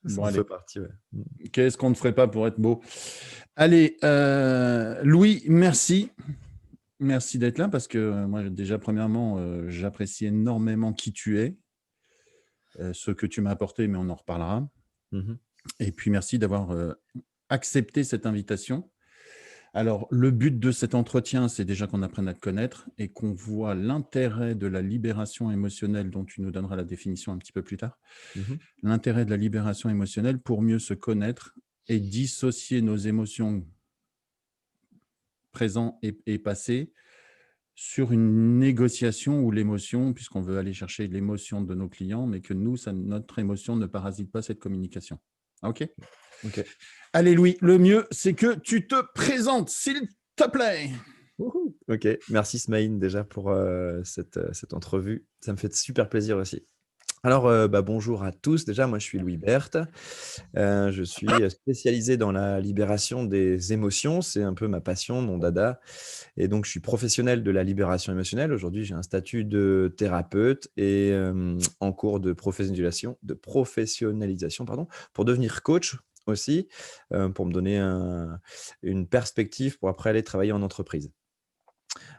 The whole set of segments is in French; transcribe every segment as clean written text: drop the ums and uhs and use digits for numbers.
Ça Bon, en allez, fait partie, ouais. Mmh. qu'est-ce qu'on ne ferait pas pour être beau? Allez, Louis, merci. Merci d'être là parce que moi, déjà, premièrement, j'apprécie énormément qui tu es, ce que tu m'as apporté, mais on en reparlera. Mmh mh. Et puis, merci d'avoir accepté cette invitation. Alors, le but de cet entretien, c'est déjà qu'on apprenne à te connaître et qu'on voit l'intérêt de la libération émotionnelle dont tu nous donneras la définition un petit peu plus tard. Mmh. L'intérêt de la libération émotionnelle pour mieux se connaître et dissocier nos émotions présentes et passées sur une négociation où l'émotion, puisqu'on veut aller chercher l'émotion de nos clients, mais que nous, notre émotion ne parasite pas cette communication. OK? OK. Allez, Louis, le mieux, c'est que tu te présentes, s'il te plaît. Wouhou! OK. Merci Smaïn déjà pour, cette entrevue. Ça me fait super plaisir aussi. Alors, bonjour à tous. Déjà, moi, je suis Louis Berthe. Je suis, spécialisé dans la libération des émotions. C'est un peu ma passion, mon dada et donc je suis professionnel de la libération émotionnelle. Aujourd'hui, j'ai un statut de thérapeute et en cours de professionnalisation, pardon, pour devenir coach aussi, pour me donner une perspective pour après aller travailler en entreprise.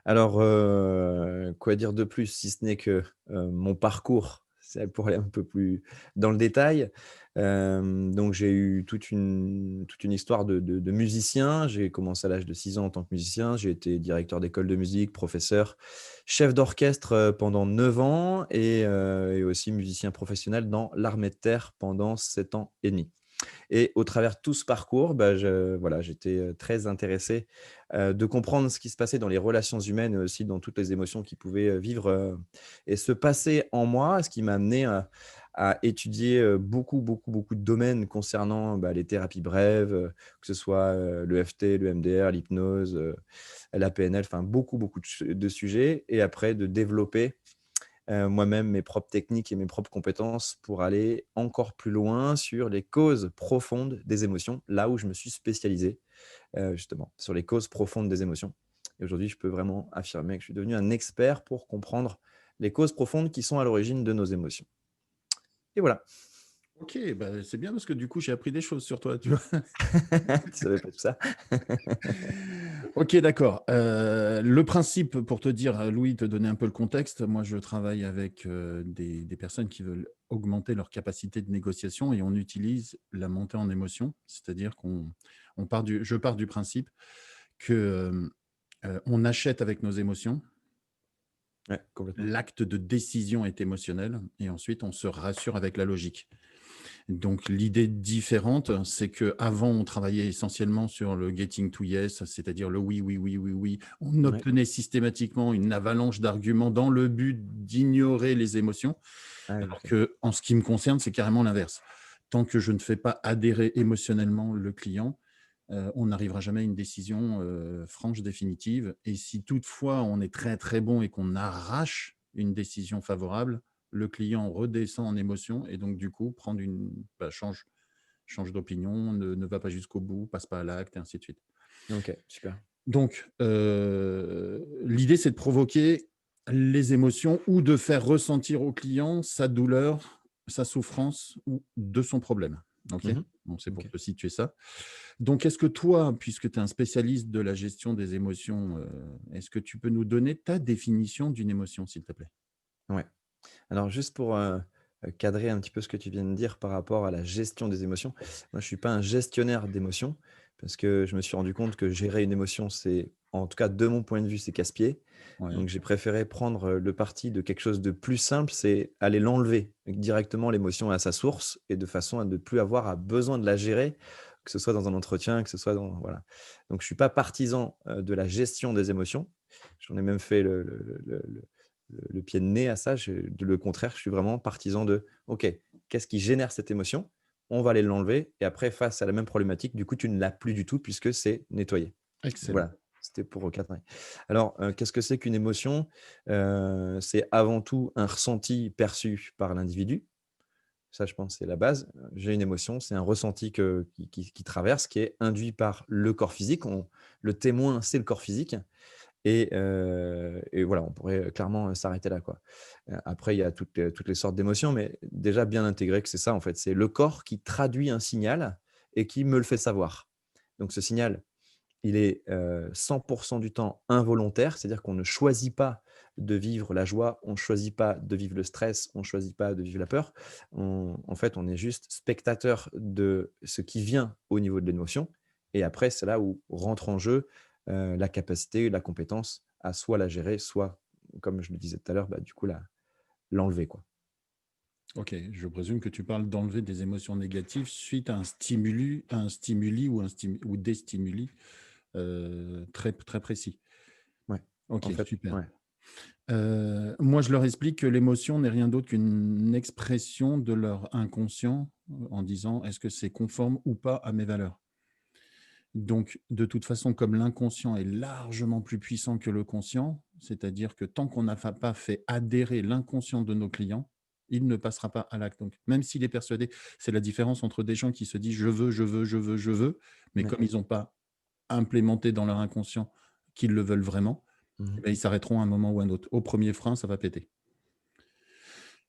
Alors, quoi dire de plus si ce n'est que, mon parcours, c'est pour aller un peu plus dans le détail. Donc j'ai eu toute une histoire de musicien. J'ai commencé à l'âge de 6 ans en tant que musicien. J'ai été directeur d'école de musique, professeur, chef d'orchestre, pendant 9 ans et aussi musicien professionnel dans l'armée de terre pendant 7 ans et demi. Et au travers de tout ce parcours, j'étais, très intéressé, de comprendre ce qui se passait dans les relations humaines et aussi dans toutes les émotions qui pouvaient, vivre, et se passer en moi. Ce qui m'a amené à étudier, beaucoup, beaucoup, beaucoup de domaines concernant, les thérapies brèves, que ce soit, l'EFT, l'EMDR, l'hypnose, la PNL, enfin beaucoup, beaucoup de sujets et après de développer moi-même mes propres techniques et mes propres compétences pour aller encore plus loin sur les causes profondes des émotions, là où je me suis spécialisé, justement, sur les causes profondes des émotions. Et aujourd'hui, je peux vraiment affirmer que je suis devenu un expert pour comprendre les causes profondes qui sont à l'origine de nos émotions. Et voilà. OK, bah, c'est bien parce que du coup, j'ai appris des choses sur toi, tu vois? Tu savais pas tout ça? OK, d'accord. Le principe, pour te dire, Louis, te donner un peu le contexte, moi, je travaille avec, des personnes qui veulent augmenter leur capacité de négociation et on utilise la montée en émotion. C'est-à-dire on part du je pars du principe que, on achète avec nos émotions, Ouais, complètement. l'acte de décision est émotionnel et ensuite on se rassure avec la logique. Donc l'idée différente, c'est qu'avant, on travaillait essentiellement sur le getting to yes, c'est-à-dire le oui, oui, oui, oui, oui. On Ouais. obtenait systématiquement une avalanche d'arguments dans le but d'ignorer les émotions, Ah oui, alors OK. que, en ce qui me concerne, c'est carrément l'inverse. Tant que je ne fais pas adhérer émotionnellement le client, on n'arrivera jamais à une décision, franche, définitive et si toutefois on est très, très bon et qu'on arrache une décision favorable, le client redescend en émotion et donc du coup change d'opinion, ne va pas jusqu'au bout, passe pas à l'acte et ainsi de suite. OK, super. Donc l'idée, c'est de provoquer les émotions ou de faire ressentir au client sa douleur, sa souffrance ou de son problème. OK? Mmh. Bon, c'est pour OK. te situer ça. Donc est-ce que toi, puisque tu es un spécialiste de la gestion des émotions, est-ce que tu peux nous donner ta définition d'une émotion, s'il te plaît? Ouais. Alors juste pour, cadrer un petit peu ce que tu viens de dire par rapport à la gestion des émotions. Moi, je suis pas un gestionnaire d'émotions parce que je me suis rendu compte que gérer une émotion, c'est en tout cas de mon point de vue, c'est casse-pied. Ouais. Donc j'ai préféré prendre, le parti de quelque chose de plus simple, c'est aller l'enlever directement l'émotion à sa source et de façon à ne plus avoir à besoin de la gérer, que ce soit dans un entretien, que ce soit dans voilà. Donc je suis pas partisan, de la gestion des émotions. J'en ai même fait le pied de nez à ça. Le contraire, je suis vraiment partisan de OK, qu'est-ce qui génère cette émotion? On va aller l'enlever et après, face à la même problématique, du coup, tu ne l'as plus du tout puisque c'est nettoyé. Excellent. Voilà, c'était pour recadrer. Alors, qu'est-ce que c'est qu'une émotion? C'est avant tout un ressenti perçu par l'individu. Ça, je pense, c'est la base. J'ai une émotion, c'est un ressenti qui traverse, qui est induit par le corps physique. Le témoin, c'est le corps physique Et voilà, on pourrait clairement s'arrêter là, quoi. Après, il y a toutes les sortes d'émotions, mais déjà bien intégrer que c'est ça, en fait. C'est le corps qui traduit un signal et qui me le fait savoir. Donc ce signal, il est, 100 du temps involontaire, c'est-à-dire qu'on ne choisit pas de vivre la joie, on ne choisit pas de vivre le stress, on ne choisit pas de vivre la peur. En fait, on est juste spectateur de ce qui vient au niveau de l'émotion et après, c'est là où rentre en jeu, la capacité, la compétence à soit la gérer, soit, comme je le disais tout à l'heure, bah, du coup, l'enlever, quoi. Ok, je présume que tu parles d'enlever des émotions négatives suite à un stimuli ou des stimuli très, très précis. Ouais, Ok, en fait, super. ouais. Moi, je leur explique que l'émotion n'est rien d'autre qu'une expression de leur inconscient en disant est-ce que c'est conforme ou pas à mes valeurs. Donc, de toute façon, comme l'inconscient est largement plus puissant que le conscient, c'est-à-dire que tant qu'on n'a pas fait adhérer l'inconscient de nos clients, il ne passera pas à l'acte. Donc, même s'il est persuadé, c'est la différence entre des gens qui se disent je veux, je veux, je veux, je veux, mais Ouais. comme ils n'ont pas implémenté dans leur inconscient qu'ils le veulent vraiment, Mmh eh mh. ben, ils s'arrêteront à un moment ou à un autre. Au premier frein, ça va péter.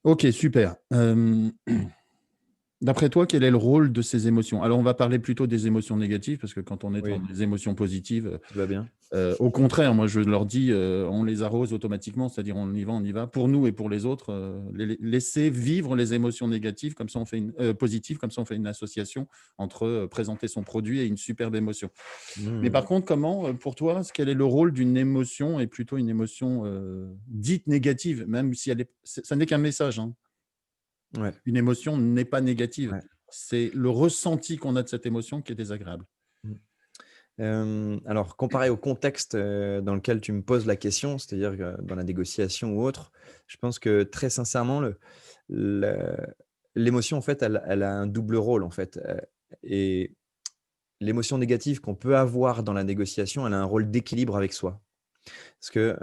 Ok, super. D'après toi, quel est le rôle de ces émotions? Alors, on va parler plutôt des émotions négatives, parce que quand on est dans Oui, des émotions positives, tout va bien. au contraire, moi, je leur dis, on les arrose automatiquement, c'est-à-dire on y va, on y va. Pour nous et pour les autres, laisser vivre les émotions négatives, comme ça on fait positives, comme ça on fait une association entre présenter son produit et une superbe émotion. Mais Mmh. par contre, comment, pour toi, quel est le rôle d'une émotion et plutôt une émotion dite négative, même si ça n'est qu'un message, hein. Ouais, Une émotion n'est pas négative. ouais. C'est le ressenti qu'on a de cette émotion qui est désagréable. Mmh. Alors comparé au contexte, dans lequel tu me poses la question, c'est-à-dire, dans la négociation ou autre, je pense que très sincèrement le l'émotion en fait, elle a un double rôle en fait, et l'émotion négative qu'on peut avoir dans la négociation, elle a un rôle d'équilibre avec soi. Parce que,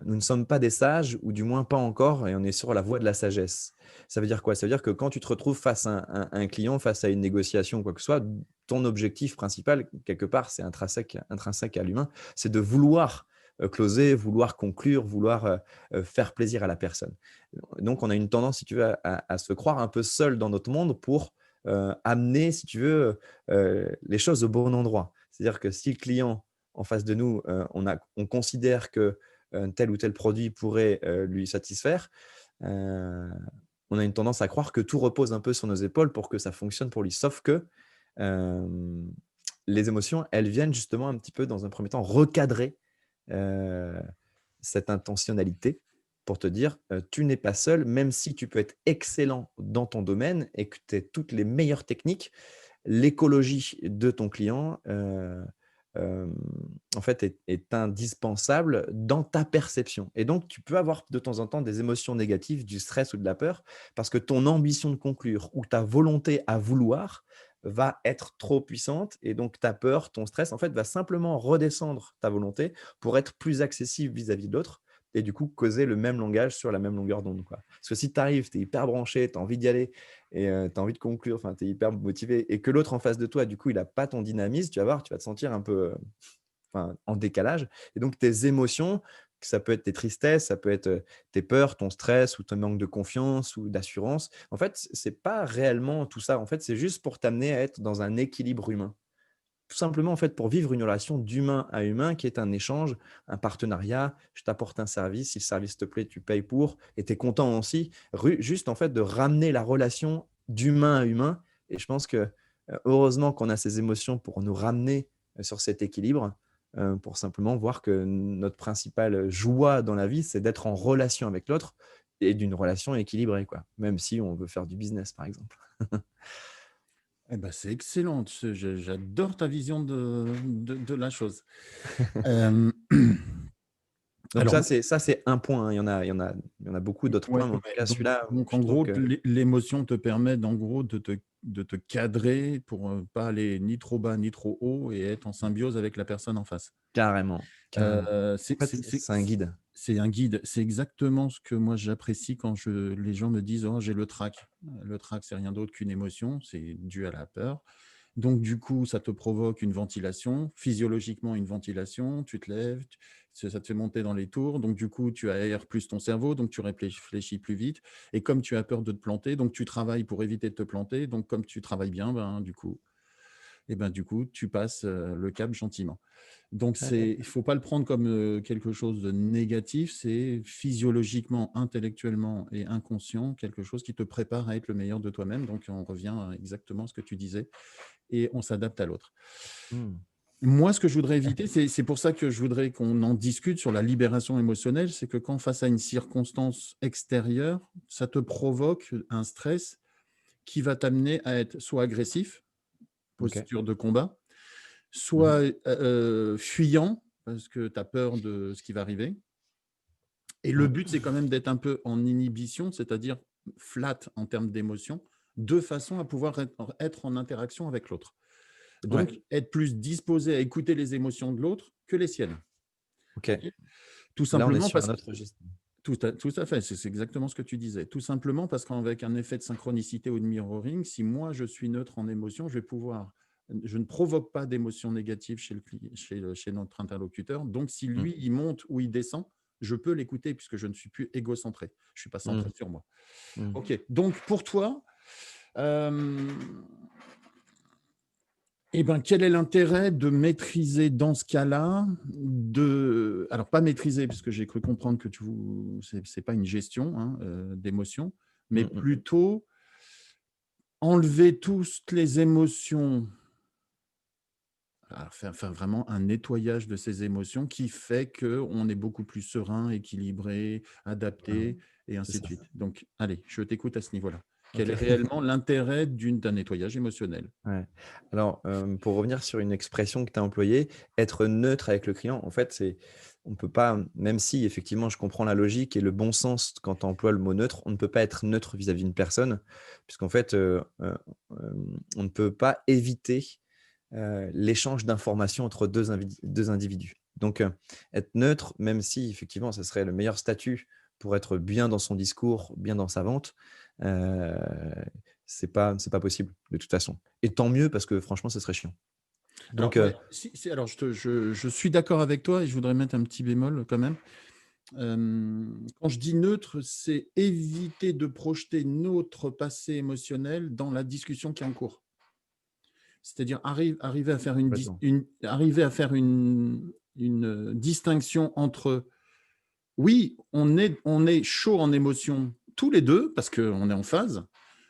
nous ne sommes pas des sages ou du moins pas encore et on est sur la voie de la sagesse. Ça veut dire quoi? Ça veut dire que quand tu te retrouves face à un client, face à une négociation ou quoi que ce soit, ton objectif principal, quelque part, c'est intrinsèque à l'humain, c'est de vouloir, closer, vouloir conclure, vouloir, faire plaisir à la personne. Donc on a une tendance, si tu veux, à se croire un peu seul dans notre monde pour, amener, si tu veux, les choses au bon endroit. C'est-à-dire que si le client en face de nous, on considère que, tel ou tel produit pourrait, lui satisfaire, heu, on a une tendance à croire que tout repose un peu sur nos épaules pour que ça fonctionne pour lui. Sauf que, hem, les émotions, elles viennent justement un petit peu dans un premier temps recadrer, heu, cette intentionnalité pour te dire, «Tu n'es pas seul, même si tu peux être excellent dans ton domaine et que tu aies toutes les meilleures techniques, l'écologie de ton client, hem, en fait, est indispensable dans ta perception et donc tu peux avoir de temps en temps des émotions négatives, du stress ou de la peur parce que ton ambition de conclure ou ta volonté à vouloir va être trop puissante et donc ta peur, ton stress, en fait, va simplement redescendre ta volonté pour être plus accessible vis-à-vis de l'autre et du coup, causer le même langage sur la même longueur d'onde, quoi. Parce que si tu arrives, tu es hyper branché, tu as envie d'y aller et tu as envie de conclure, enfin, tu es hyper motivé et que l'autre en face de toi, du coup, il a pas ton dynamisme, tu vas voir, tu vas te sentir un peu, enfin, en décalage et donc tes émotions, que ça peut être tes tristesses, ça peut être, tes peurs, ton stress ou ton manque de confiance ou d'assurance. En fait, c'est pas réellement tout ça. En fait, c'est juste pour t'amener à être dans un équilibre humain. Tout simplement, en fait, pour vivre une relation d'humain à humain qui est un échange, un partenariat. Je t'apporte un service, si le service te plaît, tu payes pour et tu es content aussi. Juste, en fait, de ramener la relation d'humain à humain et je pense que, heureusement qu'on a ces émotions pour nous ramener, sur cet équilibre, pour simplement voir que notre principale joie dans la vie, c'est d'être en relation avec l'autre et d'une relation équilibrée, quoi. Même si on veut faire du business, par exemple. Eh ben, c'est excellent. J'adore ta vision de la chose. Euh, Donc alors, ça c'est un point, hein. Il y en a beaucoup d'autres ouais, points, mais en tout ouais, cas celui-là, donc, je en trouve gros, que l'émotion te permet, en gros, de te cadrer pour pas aller ni trop bas ni trop haut et être en symbiose avec la personne en face. carrément, carrément. Euh, En c'est fait, c'est- c'est- c'est un guide. c'est un guide. C'est exactement ce que moi j'apprécie quand les gens me disent oh, j'ai le trac. Le trac, c'est rien d'autre qu'une émotion, c'est dû à la peur. Donc, du coup, ça te provoque une ventilation, physiologiquement une ventilation, tu te lèves, ça te fait monter dans les tours, donc du coup, tu aères plus ton cerveau, donc tu réfléchis plus vite. Et comme tu as peur de te planter, donc tu travailles pour éviter de te planter. Donc, comme tu travailles bien, du coup, tu passes le cap gentiment. Donc, Ouais, ouais. il ne faut pas le prendre comme quelque chose de négatif, c'est physiologiquement, intellectuellement et inconscient, quelque chose qui te prépare à être le meilleur de toi-même. Donc, on revient à exactement ce que tu disais et on s'adapte à l'autre. Mmh. Moi, ce que je voudrais éviter, c'est pour ça que je voudrais qu'on en discute sur la libération émotionnelle, c'est que quand face à une circonstance extérieure, ça te provoque un stress qui va t'amener à être soit agressif, OK. posture de combat, Mmh mh. soit fuyant parce que tu as peur de ce qui va arriver. Et le but, Mmh. c'est quand même d'être un peu en inhibition, c'est-à-dire flat en termes d'émotion, de façon à pouvoir être en interaction avec l'autre. Ouais, Donc, être plus disposé à écouter les émotions de l'autre que les siennes. OK. OK. Tout Là, on est simplement sur parce un que autre registre. tout à fait, c'est exactement ce que tu disais. Tout simplement parce qu'avec un effet de synchronicité ou de mirroring, si moi je suis neutre en émotion, je ne provoque pas d'émotions négatives chez notre interlocuteur. Donc, si Mmh. lui, il monte ou il descend, je peux l'écouter puisque je ne suis plus égocentré. Je ne suis pas Mmh. centré sur moi. Mmh. OK. Donc, pour toi, euh, quel est l'intérêt de maîtriser dans ce cas-là, alors pas maîtriser, puisque j'ai cru comprendre que c'est pas une gestion hein, d'émotions, mais Mmh mh. plutôt enlever toutes les émotions, alors faire vraiment un nettoyage de ces émotions qui fait qu'on est beaucoup plus serein, équilibré, Voilà, adapté, et c'est ainsi de ça. suite. Donc, allez, je t'écoute à ce niveau-là. Quel est OK. réellement l'intérêt d'un nettoyage émotionnel? Ouais. Alors, pour revenir sur une expression que tu as employée, être neutre avec le client, en fait, c'est on peut pas, même si effectivement je comprends la logique et le bon sens quand tu emploies le mot neutre, on ne peut pas être neutre vis-à-vis d'une personne puisqu'en fait, on ne peut pas éviter, l'échange d'informations entre 2 individus. Donc, être neutre, même si effectivement ça serait le meilleur statut pour être bien dans son discours, bien dans sa vente, heu, c'est pas possible de toute façon. Et tant mieux parce que franchement, ce serait chiant. Donc, Alors, ouais, alors je suis d'accord avec toi et je voudrais mettre un petit bémol quand même. Quand je dis neutre, c'est éviter de projeter notre passé émotionnel dans la discussion qui est en cours. C'est-à-dire arriver à faire complètement. une distinction entre oui, on est chaud en émotion tous les deux parce qu'on est en phase,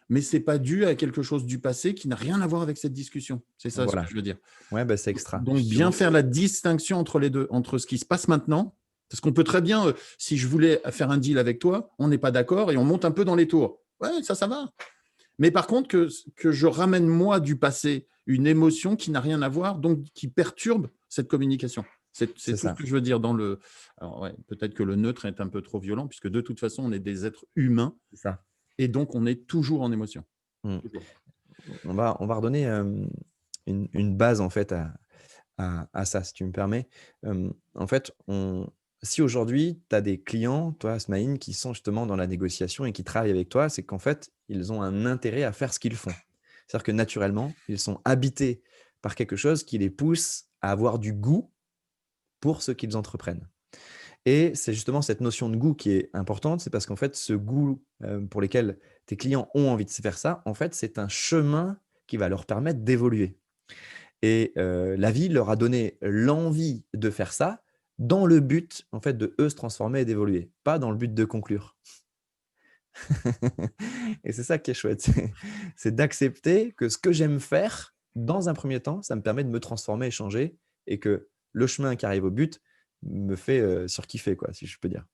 mais c'est pas dû à quelque chose du passé qui n'a rien à voir avec cette discussion. C'est ça ce que Voilà. je veux dire. Ouais, bah, c'est extra. Donc, bien Justement, faire la distinction entre les deux, entre ce qui se passe maintenant, parce qu'on peut très bien, si je voulais faire un deal avec toi, on n'est pas d'accord et on monte un peu dans les tours. Ouais, ça va. Mais par contre, que je ramène moi du passé une émotion qui n'a rien à voir, donc qui perturbe cette communication. C'est c'est tout ce ça, que je veux dire dans le. Alors, ouais, peut-être que le neutre est un peu trop violent, puisque de toute façon, on est des êtres humains c'est ça. et donc on est toujours en émotion. Mmh. Toujours. On va redonner, une base en fait à ça, si tu me permets. En fait, si aujourd'hui tu as des clients, toi, Smaïn, qui sont justement dans la négociation et qui travaillent avec toi, c'est qu'en fait, ils ont un intérêt à faire ce qu'ils font. C'est-à-dire que naturellement, ils sont habités par quelque chose qui les pousse à avoir du goût pour ce qu'ils entreprennent. Et c'est justement cette notion de goût qui est importante, c'est parce qu'en fait, ce goût, pour lesquels tes clients ont envie de faire ça, en fait, c'est un chemin qui va leur permettre d'évoluer. Et la vie leur a donné l'envie de faire ça dans le but, en fait, de eux se transformer et d'évoluer, pas dans le but de conclure. Et c'est ça qui est chouette, c'est d'accepter que ce que j'aime faire, dans un premier temps, ça me permet de me transformer et changer et que le chemin qui arrive au but me fait, surkiffer quoi, si je peux dire.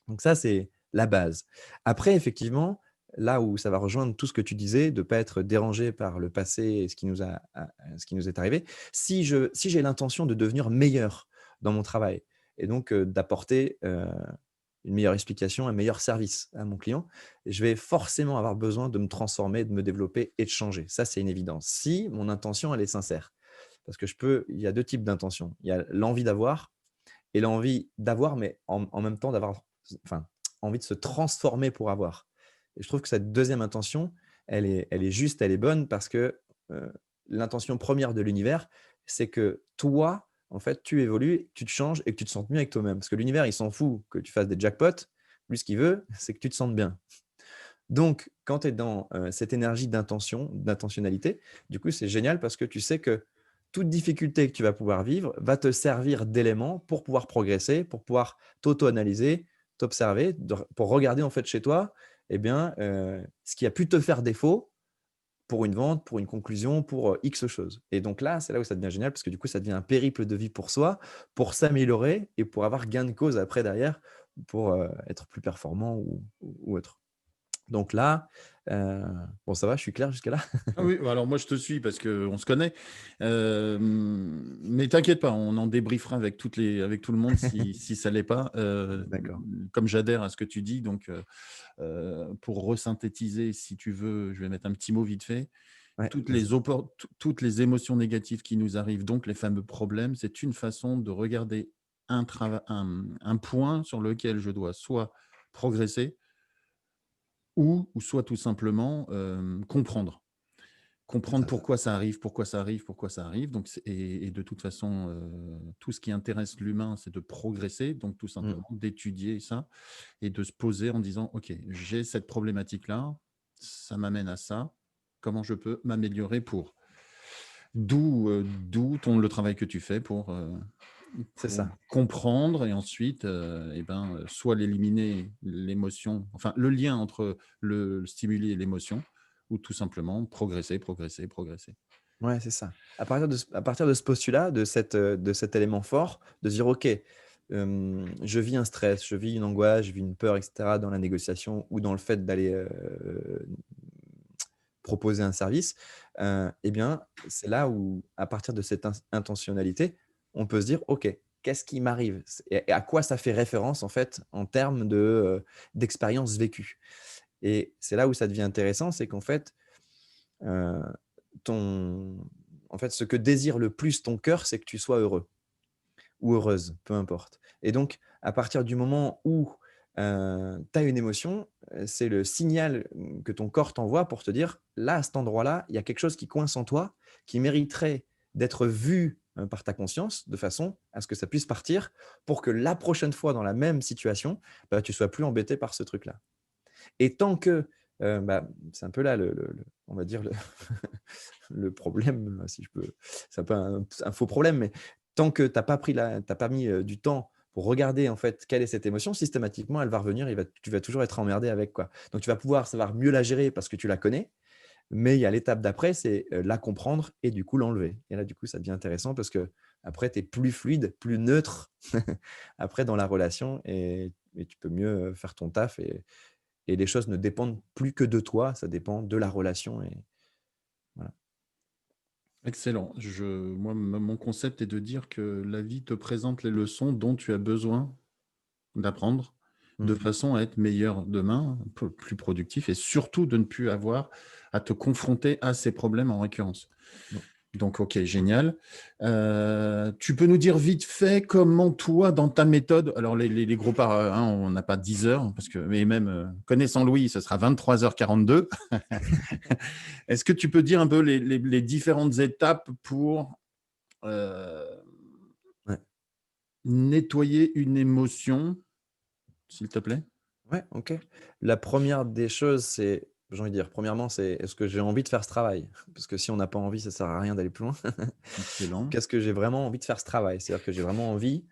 Donc ça, c'est la base. Après effectivement, là où ça va rejoindre tout ce que tu disais, de ne pas être dérangé par le passé et ce qui nous est arrivé. Si j'ai l'intention de devenir meilleur dans mon travail et donc, d'apporter, une meilleure explication, un meilleur service à mon client, je vais forcément avoir besoin de me transformer, de me développer et de changer. Ça, c'est une évidence. Si mon intention, elle est sincère. Parce que il y a 2 types d'intentions. Il y a l'envie d'avoir et l'envie d'avoir, mais en même temps d'avoir, enfin, envie de se transformer pour avoir. Et je trouve que cette deuxième intention, elle est juste, elle est bonne parce que, heu, l'intention première de l'univers, c'est que toi, en fait, tu évolues, tu te changes et que tu te sentes mieux avec toi-même. Parce que l'univers, il s'en fout que tu fasses des jackpots. Lui, ce qu'il veut, c'est que tu te sentes bien. Donc, quand tu es dans cette énergie d'intention, d'intentionnalité, du coup, c'est génial parce que tu sais que toute difficulté que tu vas pouvoir vivre va te servir d'élément pour pouvoir progresser, pour pouvoir t'auto-analyser, t'observer, pour regarder en fait chez toi, eh bien, ce qui a pu te faire défaut pour une vente, pour une conclusion, pour X choses. Et donc là, c'est là où ça devient génial parce que du coup, ça devient un périple de vie pour soi, pour s'améliorer et pour avoir gain de cause après derrière, pour être plus performant ou autre. Donc là, bon ça va, je suis clair jusqu'à là? Ah oui, bah alors moi je te suis parce qu'on se connaît. Mais t'inquiète pas, on en débriefera avec tout le monde si ça l'est pas. D'accord. Comme j'adhère à ce que tu dis, donc pour resynthétiser, si tu veux, je vais mettre un petit mot vite fait. Ouais, vas-y. Toutes les émotions négatives qui nous arrivent, donc les fameux problèmes, c'est une façon de regarder un point sur lequel je dois soit progresser ou soit tout simplement comprendre. C'est Comprendre ça. pourquoi ça arrive, pourquoi ça arrive, pourquoi ça arrive. Donc, et de toute façon, tout ce qui intéresse l'humain, c'est de progresser, donc tout Mmh. simplement d'étudier ça et de se poser en disant, OK, j'ai cette problématique-là, ça m'amène à ça, comment je peux m'améliorer pour. D'où le travail que tu fais C'est pour ça. comprendre et ensuite, soit l'éliminer, l'émotion, enfin le lien entre le stimuli et l'émotion, ou tout simplement progresser, progresser, progresser. Ouais, c'est ça. À partir de ce postulat, de cet élément fort, de se dire: «OK, je vis un stress, je vis une angoisse, je vis une peur et cetera dans la négociation ou dans le fait d'aller, proposer un service», et bien, c'est là où, à partir de cette intentionnalité, on peut se dire: «OK, qu'est-ce qui m'arrive?» Et à quoi ça fait référence, en fait, en termes d'expérience vécue? Et c'est là où ça devient intéressant, c'est qu'en fait, heu, ton en fait, ce que désire le plus ton cœur, c'est que tu sois heureux ou heureuse, peu importe. Et donc, à partir du moment où, tu as une émotion, c'est le signal, que ton corps t'envoie pour te dire: «Là, à cet endroit-là, il y a quelque chose qui coince en toi, qui mériterait d'être vu, par ta conscience, de façon à ce que ça puisse partir, pour que la prochaine fois dans la même situation, bah, tu sois plus embêté par ce truc-là». Et tant que, bah, c'est un peu là on va dire le problème, si je peux, c'est un peu un faux problème, mais tant que tu pas mis, du temps pour regarder en fait quelle est cette émotion, systématiquement elle va revenir, tu vas toujours être emmerdé avec, quoi. Donc tu vas pouvoir savoir mieux la gérer parce que tu la connais, mais il y a l'étape d'après, c'est, la comprendre et du coup l'enlever. Et là du coup ça devient intéressant parce qu'après tu es plus fluide, plus neutre après dans la relation et tu peux mieux, faire ton taf et les choses ne dépendent plus que de toi, ça dépend de la relation et voilà. Excellent. Mon concept est de dire que la vie te présente les leçons dont tu as besoin d'apprendre de Mmh. façon à être meilleur demain, plus productif et surtout de ne plus avoir à te confronter à ces problèmes en récurrence. Mmh. Donc, OK, génial. Tu peux nous dire vite fait comment toi, dans ta méthode, alors les gros pas, hein, on n'a pas 10 heures, parce que, mais même connaissant Louis, ce sera 23h42. Est-ce que tu peux dire un peu les différentes étapes pour euh, Ouais. nettoyer une émotion, s'il te plaît? Ouais, OK. La première des choses, c'est j'ai envie de dire, premièrement, c'est est-ce que j'ai envie de faire ce travail? Parce que si on n'a pas envie, ça sert à rien d'aller plus loin. Donc Excellent. est-ce que j'ai vraiment envie de faire ce travail? C'est-à-dire que j'ai vraiment envie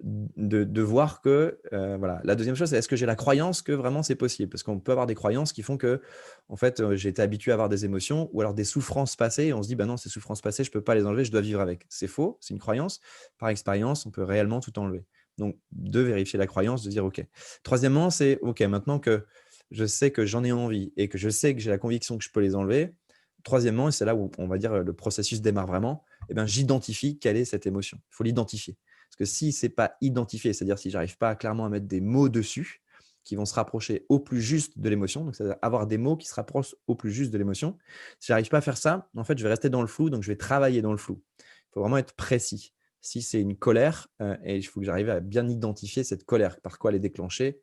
de voir que, voilà. La deuxième chose, c'est est-ce que j'ai la croyance que vraiment c'est possible? Parce qu'on peut avoir des croyances qui font que, en fait, j'ai été habitué à avoir des émotions ou alors des souffrances passées et on se dit: «Bah non, ces souffrances passées, je peux pas les enlever, je dois vivre avec». C'est faux, c'est une croyance. Par expérience, on peut réellement tout enlever. Donc de vérifier la croyance, de dire: «OK». Troisièmement, c'est OK, maintenant que je sais que j'en ai envie et que je sais que j'ai la conviction que je peux les enlever, troisièmement et c'est là où on va dire, le processus démarre vraiment, et ben, j'identifie quelle est cette émotion. Il faut l'identifier. Parce que si c'est pas identifié, c'est-à-dire si j'arrive pas clairement à mettre des mots dessus, qui vont se rapprocher au plus juste de l'émotion, donc c'est-à-dire avoir des mots qui se rapprochent au plus juste de l'émotion. Si j'arrive pas à faire ça, en fait, je vais rester dans le flou, donc je vais travailler dans le flou. Il faut vraiment être précis. Si c'est une colère, et il faut que j'arrive à bien identifier cette colère, par quoi elle est déclenchée.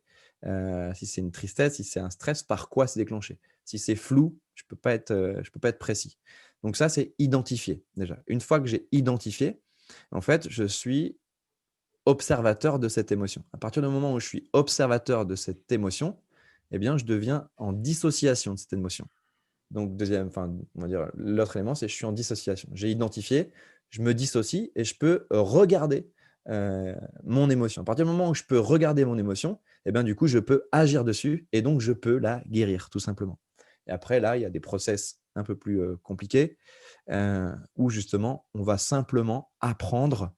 Si c'est une tristesse, si c'est un stress, par quoi c'est déclenché. Si c'est flou, je peux pas être précis. Donc ça, c'est identifier déjà. Une fois que j'ai identifié, en fait, je suis observateur de cette émotion. À partir du moment où je suis observateur de cette émotion, eh bien, je deviens en dissociation de cette émotion. Donc, on va dire, l'autre élément, c'est je suis en dissociation. J'ai identifié, je me dissocie et je peux regarder mon émotion. À partir du moment où je peux regarder mon émotion, eh bien, du coup, je peux agir dessus et donc je peux la guérir, tout simplement. Et après, là, il y a des process un peu plus compliqués où justement, on va simplement apprendre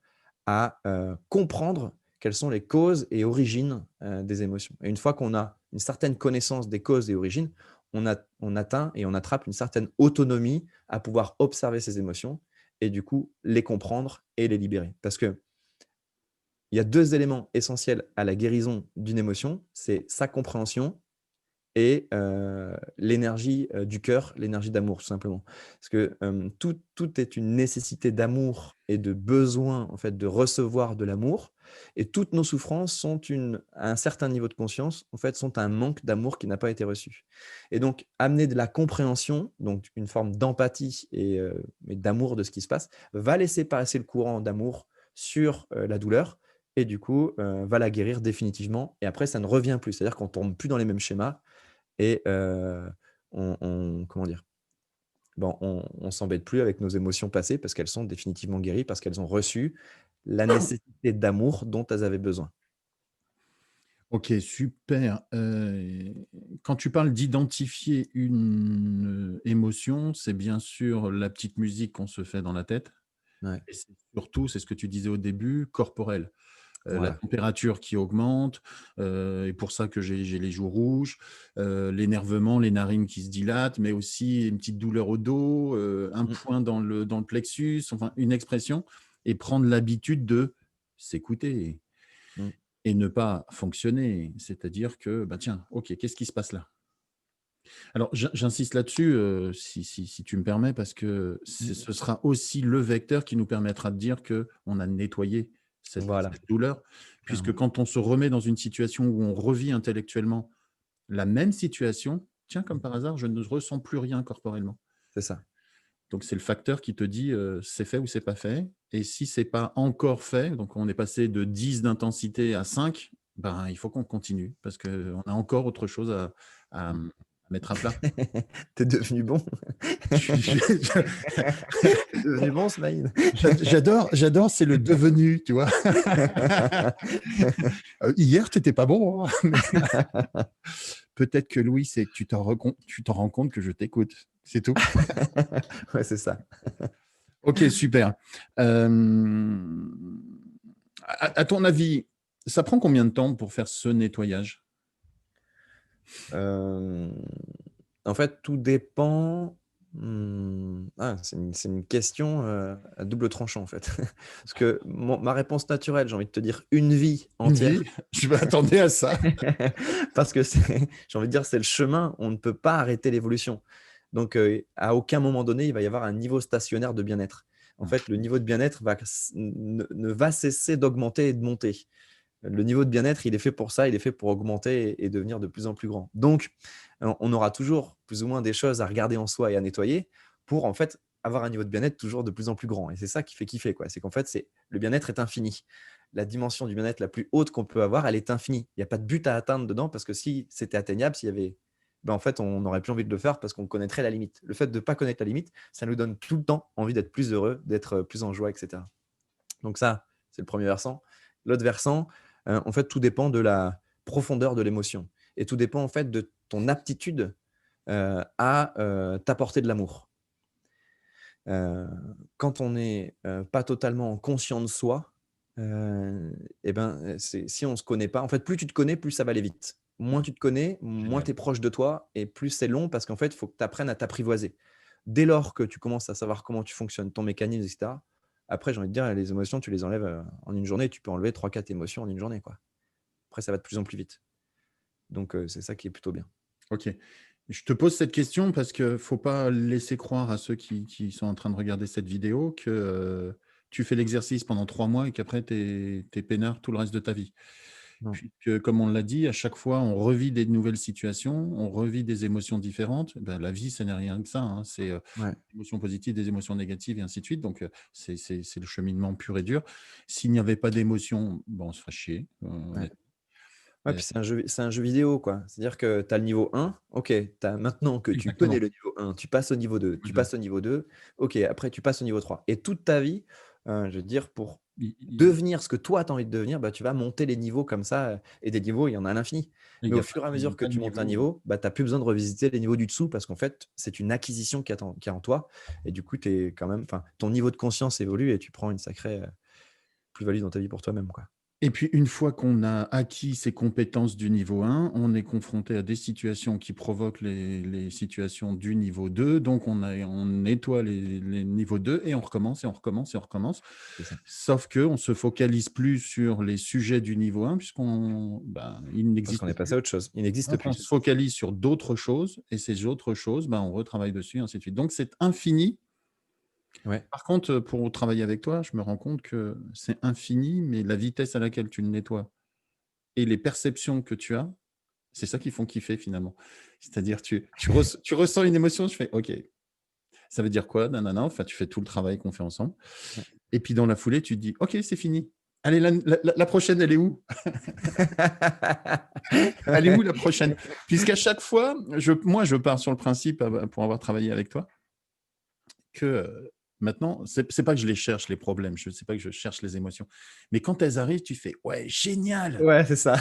à comprendre quelles sont les causes et origines des émotions. Et une fois qu'on a une certaine connaissance des causes et origines, on atteint et on attrape une certaine autonomie à pouvoir observer ces émotions et du coup les comprendre et les libérer. Parce qu'il y a deux éléments essentiels à la guérison d'une émotion, c'est sa compréhension et l'énergie du cœur, l'énergie d'amour, tout simplement. Parce que tout est une nécessité d'amour et de besoin en fait, de recevoir de l'amour. Et toutes nos souffrances sont à un certain niveau de conscience, en fait, sont un manque d'amour qui n'a pas été reçu. Et donc, amener de la compréhension, donc une forme d'empathie et d'amour de ce qui se passe, va laisser passer le courant d'amour sur la douleur et du coup, va la guérir définitivement. Et après, ça ne revient plus. C'est-à-dire qu'on ne tombe plus dans les mêmes schémas et comment dire? Bon, on s'embête plus avec nos émotions passées parce qu'elles sont définitivement guéries, parce qu'elles ont reçu la nécessité d'amour dont elles avaient besoin. Ok, super. Quand tu parles d'identifier une émotion, c'est bien sûr la petite musique qu'on se fait dans la tête. Ouais, Et c'est surtout, c'est ce que tu disais au début, corporel. La voilà. température qui augmente, et pour ça que j'ai les joues rouges, l'énervement, les narines qui se dilatent, mais aussi une petite douleur au dos, un Mmh, point dans le plexus, enfin une expression, et prendre l'habitude de s'écouter mmh. et ne pas fonctionner. C'est-à-dire que, bah tiens, ok, qu'est-ce qui se passe là? Alors, j'insiste là-dessus, si tu me permets, parce que ce sera aussi le vecteur qui nous permettra de dire qu'on a nettoyé Voilà, cette douleur, puisque clairement. quand on se remet dans une situation où on revit intellectuellement la même situation, tiens, comme par hasard, je ne ressens plus rien corporellement. C'est ça. Donc, c'est le facteur qui te dit c'est fait ou c'est pas fait. Et si c'est pas encore fait, donc on est passé de 10 d'intensité à 5, ben, il faut qu'on continue parce qu'on a encore autre chose à mettre à plat. Tu devenu bon. Je je Tu devenu bon, Smaïn. j'adore, c'est le devenu, tu vois? Hier, tu étais pas bon, hein, mais peut-être que Louis, c'est que tu t'en rends compte que je t'écoute, c'est tout. Ouais, c'est ça. OK, super. À ton avis, ça prend combien de temps pour faire ce nettoyage? Hem, En fait, tout dépend, c'est une question, à double tranchant, en fait. Parce que ma réponse naturelle, j'ai envie de te dire une vie Une vie? entière. Je m'attendais à ça. Parce que j'ai envie de dire, c'est le chemin, on ne peut pas arrêter l'évolution. Donc, à aucun moment donné, il va y avoir un niveau stationnaire de bien-être. En fait, le niveau de bien-être ne va cesser d'augmenter et de monter. Le niveau de bien-être, il est fait pour ça, il est fait pour augmenter et devenir de plus en plus grand. Donc, on aura toujours plus ou moins des choses à regarder en soi et à nettoyer pour en fait avoir un niveau de bien-être toujours de plus en plus grand. Et c'est ça qui fait kiffer, quoi. C'est qu'en fait, le bien-être est infini. La dimension du bien-être la plus haute qu'on peut avoir, elle est infinie. Il n'y a pas de but à atteindre dedans parce que si c'était atteignable, s'il y avait, ben en fait, on n'aurait plus envie de le faire parce qu'on connaîtrait la limite. Le fait de ne pas connaître la limite, ça nous donne tout le temps envie d'être plus heureux, d'être plus en joie, etc. Donc ça, c'est le premier versant. L'autre versant, en fait, tout dépend de la profondeur de l'émotion et tout dépend, en fait, de ton aptitude, à, t'apporter de l'amour. Heu, Quand on n'est, pas totalement conscient de soi, et ben, c'est si on ne se connaît pas en fait, plus tu te connais, plus ça va aller vite. Moins tu te connais, moins Génial. tu es proche de toi et plus c'est long parce qu'en fait, il faut que tu apprennes à t'apprivoiser. Dès lors que tu commences à savoir comment tu fonctionnes, ton mécanisme et cetera, après j'ai envie de dire les émotions, tu les enlèves, en une journée. Tu peux enlever 3-4 émotions en une journée, quoi. Après ça va de plus en plus vite. Donc c'est ça qui est plutôt bien. OK. Je te pose cette question parce qu'il ne faut pas laisser croire à ceux qui sont en train de regarder cette vidéo que, tu fais l'exercice pendant 3 mois et qu'après tu es peinard tout le reste de ta vie. non. puisque, comme on l'a dit, à chaque fois, on revit des nouvelles situations, on revit des émotions différentes. Ben, la vie, ça n'est rien que ça, hein. C'est Ouais. des émotions positives, des émotions négatives et ainsi de suite. Donc, c'est le cheminement pur et dur. S'il n'y avait pas d'émotions, bon, on se ferait chier, Ouais. honnêtement. Ouais, Euh, puis c'est un jeu vidéo, quoi. C'est-à-dire que tu as le niveau 1, OK, t'as maintenant que tu connais Exactement. le niveau 1, tu passes au niveau 2, Niveau tu deux. passes au niveau 2, OK, après tu passes au niveau 3 et toute ta vie, je veux dire pour Il- il- devenir ce que toi tu as envie de devenir, bah, tu vas monter les niveaux comme ça, et des niveaux, il y en a à l'infini. Il Mais n'y au a pas, fur et à il y a mesure que pas de tu montes un niveau. niveau, bah, tu as plus besoin de revisiter les niveaux du dessous parce qu'en fait, c'est une acquisition qui est en toi et du coup, tu es quand même enfin, ton niveau de conscience évolue et tu prends une sacrée, plus-value dans ta vie pour toi-même, quoi. Et puis, une fois qu'on a acquis ces compétences du niveau 1, on est confronté à des situations qui provoquent les situations du niveau 2. Donc, on nettoie les niveaux 2 et on recommence et on recommence et on recommence. C'est ça. Sauf qu'on ne se focalise plus sur les sujets du niveau 1 il Parce qu'on n'existe est passé plus. à autre chose. Il n'existe Donc, plus, on c'est se ça. focalise sur d'autres choses et ces autres choses, on retravaille dessus, ainsi de suite. Donc, c'est infini. Ouais, Par contre, pour travailler avec toi, je me rends compte que c'est infini, mais la vitesse à laquelle tu le nettoies et les perceptions que tu as, c'est ça qui font kiffer finalement. C'est-à-dire, tu ressens une émotion, je fais OK, ça veut dire quoi? Nanana. Enfin, tu fais tout le travail qu'on fait ensemble. ouais. Et puis dans la foulée, tu te dis OK, c'est fini. Allez, la prochaine, elle est où? Elle est où Ouais. la prochaine? Puisqu'à chaque fois, moi, je pars sur le principe, pour avoir travaillé avec toi, que maintenant, c'est pas que je les cherche, les problèmes, je sais pas que je cherche les émotions. Mais quand elles arrivent, tu fais ouais, génial! Ouais, c'est ça.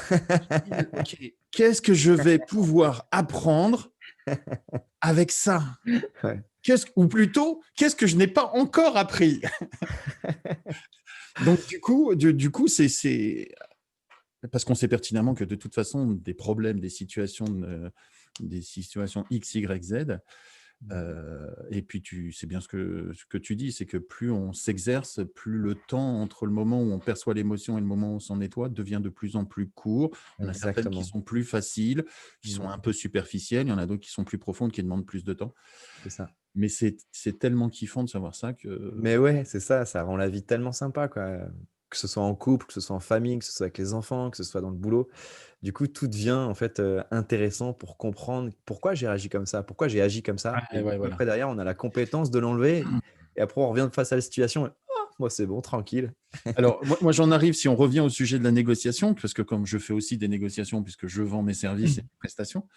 Génial, OK, qu'est-ce que je vais pouvoir apprendre avec ça? Ouais. Ou plutôt, qu'est-ce que je n'ai pas encore appris? Donc, du coup parce qu'on sait pertinemment que de toute façon, des problèmes, des situations X, Y, Z, et puis tu sais bien ce que tu dis, c'est que plus on s'exerce, plus le temps entre le moment où on perçoit l'émotion et le moment où on s'en nettoie devient de plus en plus court. Il y en a certaines qui Exactement. sont plus faciles, qui sont Mmh. un peu superficielles, il y en a d'autres qui sont plus profondes, qui demandent plus de temps. C'est ça. Mais c'est tellement kiffant de savoir ça que Mais ouais, c'est ça, ça rend la vie tellement sympa, quoi. Que ce soit en couple, que ce soit en famille, que ce soit avec les enfants, que ce soit dans le boulot. Du coup, tout devient en fait, intéressant pour comprendre pourquoi j'ai réagi comme ça, pourquoi j'ai agi comme ça et ouais, du ouais, coup voilà. après derrière, on a la compétence de l'enlever et après on revient face à la situation et: «Ah, moi c'est bon, tranquille». Alors, moi, j'en arrive, si on revient au sujet de la négociation, parce que comme je fais aussi des négociations, puisque je vends mes services et mes prestations,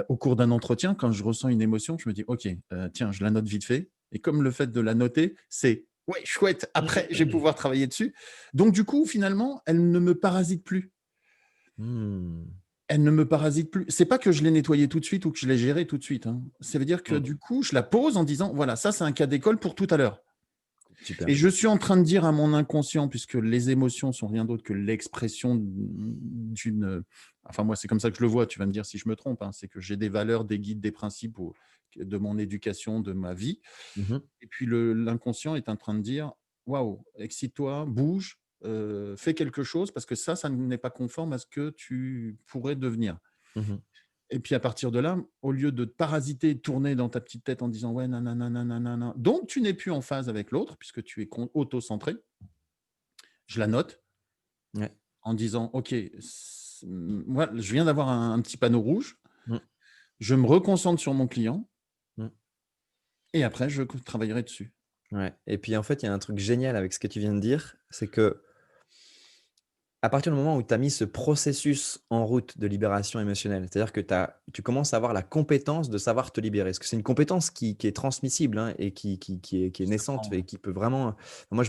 au cours d'un entretien, quand je ressens une émotion, je me dis, OK, tiens, je la note vite fait. Et comme le fait de la noter, c'est, ouais, chouette, après, je vais pouvoir travailler dessus. Donc, du coup, finalement, elle ne me parasite plus. Mmh. Elle ne me parasite plus. C'est pas que je l'ai nettoyée tout de suite ou que je l'ai gérée tout de suite, hein. Ça veut dire que Mmh. du coup, je la pose en disant, voilà, ça, c'est un cas d'école pour tout à l'heure. Super. Et je suis en train de dire à mon inconscient, puisque les émotions sont rien d'autre que l'expression d'une. Enfin, moi, c'est comme ça que je le vois. Tu vas me dire si je me trompe, hein. C'est que j'ai des valeurs, des guides, des principes de mon éducation, de ma vie. Mmh mh. Et puis l'inconscient est en train de dire waouh, excite-toi, bouge, fais quelque chose, parce que ça n'est pas conforme à ce que tu pourrais devenir. Mmh. Et puis à partir de là, au lieu de te parasiter, de tourner dans ta petite tête en disant ouais, nanana, nanana, donc tu n'es plus en phase avec l'autre puisque tu es auto-centré, je la note Ouais. en disant ok, moi je viens d'avoir un petit panneau rouge, Mmh. je me reconcentre sur mon client Mmh. et après je travaillerai dessus. Ouais et puis en fait, il y a un truc génial avec ce que tu viens de dire, c'est que à partir du moment où tu as mis ce processus en route de libération émotionnelle, c'est-à-dire que tu commences à avoir la compétence de savoir te libérer. Parce que c'est une compétence qui est transmissible, hein, et qui est Ça naissante s'apprend. et qui peut vraiment moi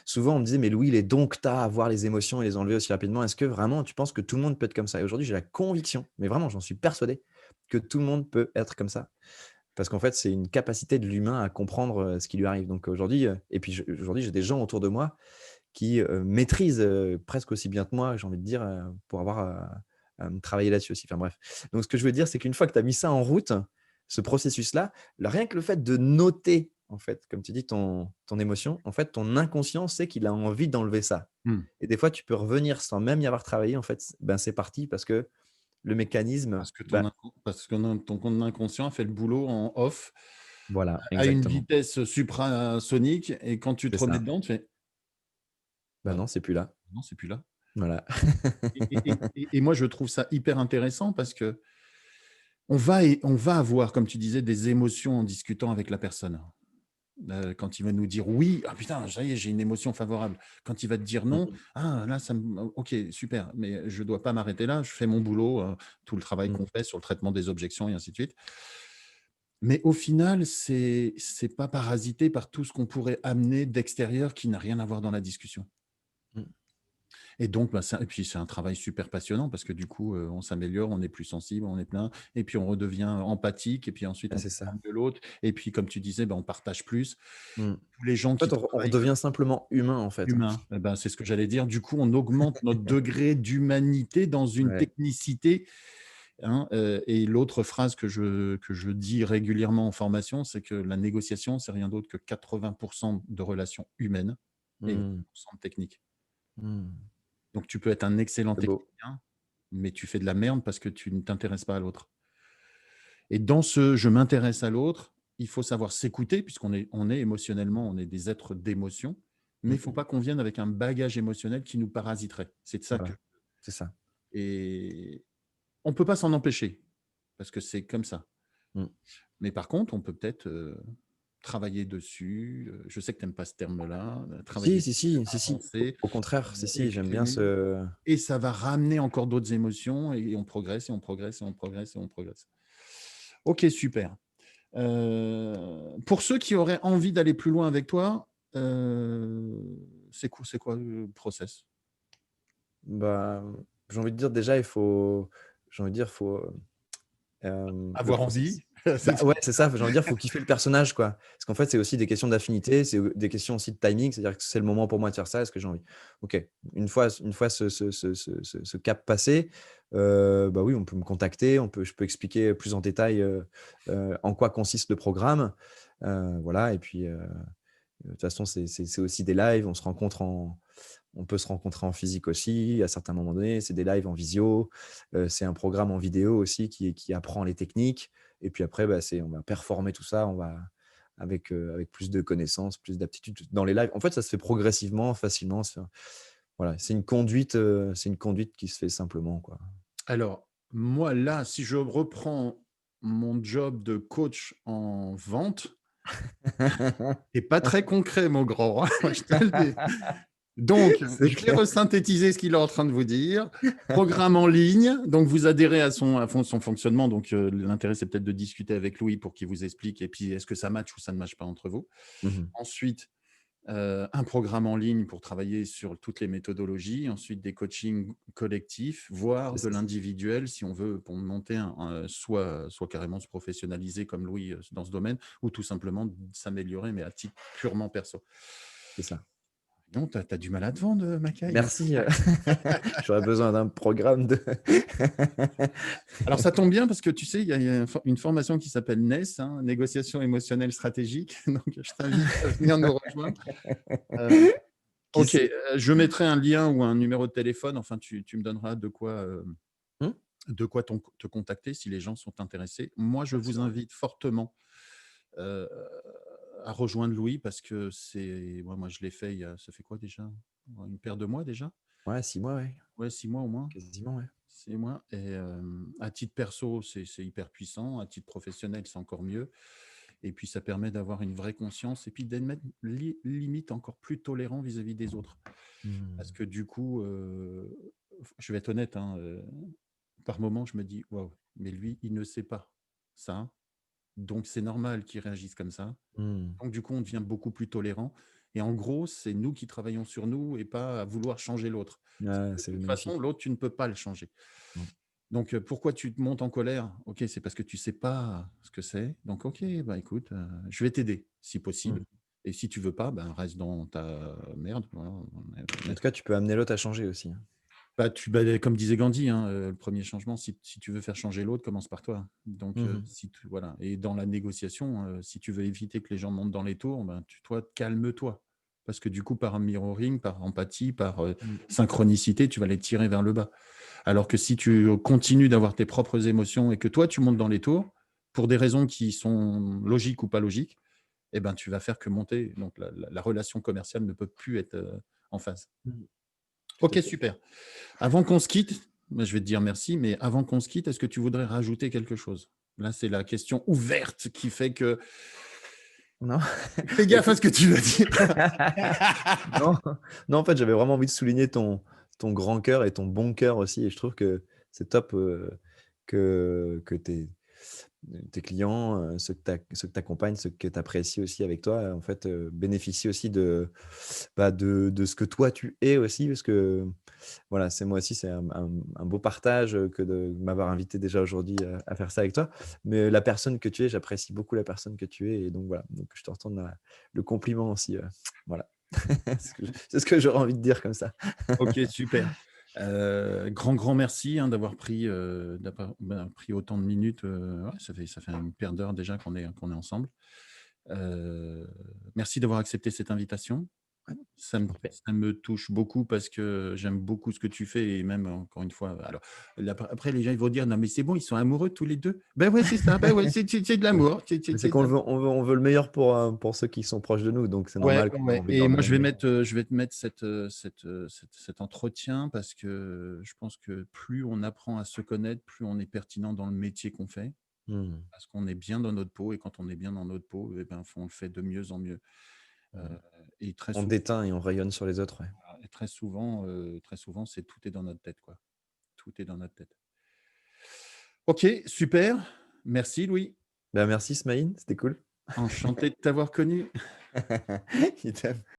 souvent on me disait: «Mais Louis, il est doncta à voir les émotions et les enlever aussi rapidement. Est-ce que vraiment tu penses que tout le monde peut être comme ça?» Et aujourd'hui, j'ai la conviction, mais vraiment j'en suis persuadé, que tout le monde peut être comme ça. Parce qu'en fait, c'est une capacité de l'humain à comprendre, ce qui lui arrive. Donc aujourd'hui, et puis aujourd'hui, j'ai des gens autour de moi qui, maîtrisent, presque aussi bien que moi, j'ai envie de dire, pour avoir travaillé là-dessus aussi. Enfin bref. Donc ce que je veux dire, c'est qu'une fois que tu as mis ça en route, ce processus-là, rien que le fait de noter, en fait, comme tu dis, ton émotion, en fait, ton inconscient sait qu'il a envie d'enlever ça. Hmm. Et des fois, tu peux revenir sans même y avoir travaillé, en fait, ben, c'est parti parce que le mécanisme, Parce que bah, ton inconscient a fait le boulot en off voilà, à une exactement, vitesse suprasonique et quand tu te c'est remets ça. dedans, tu fais Ben bah non, c'est plus là. non, c'est plus là. Voilà. Et moi, je trouve ça hyper intéressant parce que on va avoir, comme tu disais, des émotions en discutant avec la personne. Quand il va nous dire oui, ah putain, ça y est, j'ai une émotion favorable. Quand il va te dire Mmh non, mh. ah là, ok, super, mais je ne dois pas m'arrêter là, je fais mon boulot, tout le travail Mmh. qu'on fait sur le traitement des objections et ainsi de suite. Mais au final, c'est pas parasité par tout ce qu'on pourrait amener d'extérieur qui n'a rien à voir dans la discussion. Mmh. Et donc, bah, et puis c'est un travail super passionnant parce que du coup, on s'améliore, on est plus sensible, on est plein, et puis on redevient empathique, et puis ensuite Ah, on c'est peut ça. prendre de l'autre, et puis comme tu disais, bah, on partage plus. Mmh. Tous les gens En qui fait, on travaillent redevient simplement humain, en fait, hein. humains, eh ben, c'est ce que j'allais dire. Du coup, on augmente notre degré d'humanité dans une Ouais. technicité, hein, et l'autre phrase que je dis régulièrement en formation, c'est que la négociation, c'est rien d'autre que 80 de relations humaines et 20 Mmh. de technique. Mmh. Donc tu peux être un excellent C'est beau. technicien, mais tu fais de la merde parce que tu ne t'intéresses pas à l'autre. Et dans ce «je m'intéresse à l'autre», il faut savoir s'écouter puisqu'on est émotionnellement, on est des êtres d'émotion, mais il Mmh ne faut mh. pas qu'on vienne avec un bagage émotionnel qui nous parasiterait. C'est de ça que Voilà, c'est ça. et on ne peut pas s'en empêcher parce que c'est comme ça. Mmh. Mais par contre, on peut peut-être, travailler dessus, je sais que tu aimes pas ce terme-là, Si, travailler si, dessus, si, si, si. Au avancer, au contraire, si, si, j'aime bien exprimer. ce Et ça va ramener encore d'autres émotions et on progresse et on progresse et on progresse et on progresse. OK, super. Pour ceux qui auraient envie d'aller plus loin avec toi, c'est quoi le process? bah, j'ai envie de dire déjà, il faut j'ai envie de dire, faut, le Avoir process envie? bah, ouais, c'est ça, j'ai envie de dire, faut kiffer le personnage, quoi. Parce qu'en fait, c'est aussi des questions d'affinité, c'est, des questions aussi de timing, c'est-à-dire que c'est le moment pour moi de faire ça, est-ce que j'ai envie? OK, une fois ce cap passé, bah, oui, on peut me contacter, je peux expliquer plus en détail, en quoi consiste le programme, voilà et puis, de toute façon, c'est aussi des lives, on peut se rencontrer en physique aussi, à certains moments donnés. C'est des lives en visio, c'est un programme en vidéo aussi qui apprend les techniques et puis après, bah, on va performer tout ça, on va avec plus de connaissances, plus d'aptitudes dans les lives. En fait, ça se fait progressivement, facilement, voilà, c'est une conduite qui se fait simplement, quoi. Alors, moi, là, si je reprends mon job de coach en vente, c'est pas très concret, mon grand, je te le dis. Donc, C'est je vais clair. resynthétiser ce qu'il est en train de vous dire. Programme en ligne, donc vous adhérez à son fonctionnement. Donc, l'intérêt, c'est peut-être de discuter avec Louis pour qu'il vous explique. Et puis, est-ce que ça match ou ça ne match pas entre vous? Mmh mh. Ensuite, un programme en ligne pour travailler sur toutes les méthodologies. Ensuite, des coachings collectifs, voire de C'est ça, l'individuel, si on veut, pour monter soit carrément se professionnaliser comme Louis dans ce domaine, ou tout simplement s'améliorer, mais à titre purement perso. c'est ça. Non, tu as du mal à te vendre, Macaï. Merci, j'aurais besoin d'un programme de Alors, ça tombe bien parce que tu sais, il y a une formation qui s'appelle NES, hein, Négociation émotionnelle stratégique. Donc, je t'invite à venir nous rejoindre. Euh, qui ok, sait? je mettrai un lien ou un numéro de téléphone. Enfin, tu me donneras Mmh? de quoi te contacter si les gens sont intéressés. Moi, je Bien vous sûr. invite fortement euh, à rejoindre Louis parce que moi, je l'ai fait ça fait quoi déjà? Une paire de mois déjà? Ouais, 6 mois, ouais, Ouais, 6 mois au moins. quasiment, ouais. 6 mois. Et à titre perso, c'est hyper puissant. À titre professionnel, c'est encore mieux. Et puis, ça permet d'avoir une vraie conscience et puis d'être limite encore plus tolérant vis-à-vis des autres. Parce Mmh. que du coup, je vais être honnête, hein, par moment, je me dis, waouh, mais lui, il ne sait pas ça. Donc, c'est normal qu'il réagisse comme ça. Mmh. Donc, du coup, on devient beaucoup plus tolérant. Et en gros, c'est nous qui travaillons sur nous et pas à vouloir changer l'autre. Parce Ouais, que de c'est toute façon, magnifique. l'autre, tu ne peux pas le changer. Mmh. Donc, pourquoi tu te montes en colère? Ok, c'est parce que tu sais pas ce que c'est. Donc, ok, bah écoute, je vais t'aider si Mmh. possible. Et si tu veux pas, ben reste dans ta merde. Voilà, En tout cas, tu peux amener l'autre à changer aussi, hein. comme disait Gandhi, hein, le premier changement, si tu veux faire changer l'autre, commence par toi. Donc, Mmh mh. voilà. Et dans la négociation, si tu veux éviter que les gens montent dans les tours, ben, toi, calme-toi. Parce que du coup, par mirroring, par empathie, par Mmh. synchronicité, tu vas les tirer vers le bas. Alors que si tu continues d'avoir tes propres émotions et que toi, tu montes dans les tours, pour des raisons qui sont logiques ou pas logiques, eh ben, tu vas faire que monter. Donc, la relation commerciale ne peut plus être en phase. Mmh. Ok, super. Avant qu'on se quitte, moi, je vais te dire merci, mais avant qu'on se quitte, est-ce que tu voudrais rajouter quelque chose? Là, c'est la question ouverte qui fait que Non? fais Bah, gaffe à écoute ce que tu vas dire. non, non, en fait, j'avais vraiment envie de souligner ton grand cœur et ton bon cœur aussi et je trouve que c'est top, que tes clients, ceux que tu accompagnes, ceux que tu apprécies aussi avec toi, en fait, bénéficient aussi de ce que toi tu es aussi. Parce que voilà, c'est moi aussi, c'est un beau partage, que de m'avoir invité déjà aujourd'hui, à faire ça avec toi. Mais la personne que tu es, j'apprécie beaucoup la personne que tu es et donc voilà, donc je te retourne le compliment aussi, voilà. C'est ce que j'aurais envie de dire comme ça. Ok, super. Grand merci hein, d'avoir pris, pris autant de minutes. Ouais, ça fait une paire d'heures déjà qu'on est ensemble. Merci d'avoir accepté cette invitation. Ouais, Ça je me t'en prie. ça me touche beaucoup parce que j'aime beaucoup ce que tu fais et même encore une fois, alors après les gens ils vont dire: «Non mais c'est bon, ils sont amoureux tous les 2». Ben ouais, c'est ça, ben ouais, c'est de l'amour, Mais c'est qu'on veut le meilleur pour ceux qui sont proches de nous, donc c'est ouais, normal ouais, qu'on ait ouais envie de et leur moi donner le meilleur. je vais te mettre cet entretien parce que je pense que plus on apprend à se connaître, plus on est pertinent dans le métier qu'on fait. Mmh. Parce qu'on est bien dans notre peau et quand on est bien dans notre peau et ben, on le fait de mieux en mieux. Heu Mmh. et très On souvent déteint et on rayonne sur les autres, ouais. et très souvent, c'est tout est dans notre tête, quoi. Tout est dans notre tête. OK, super. Merci Louis. Bah, merci Smaïn, c'était cool. Enchanté de t'avoir connu. Idem.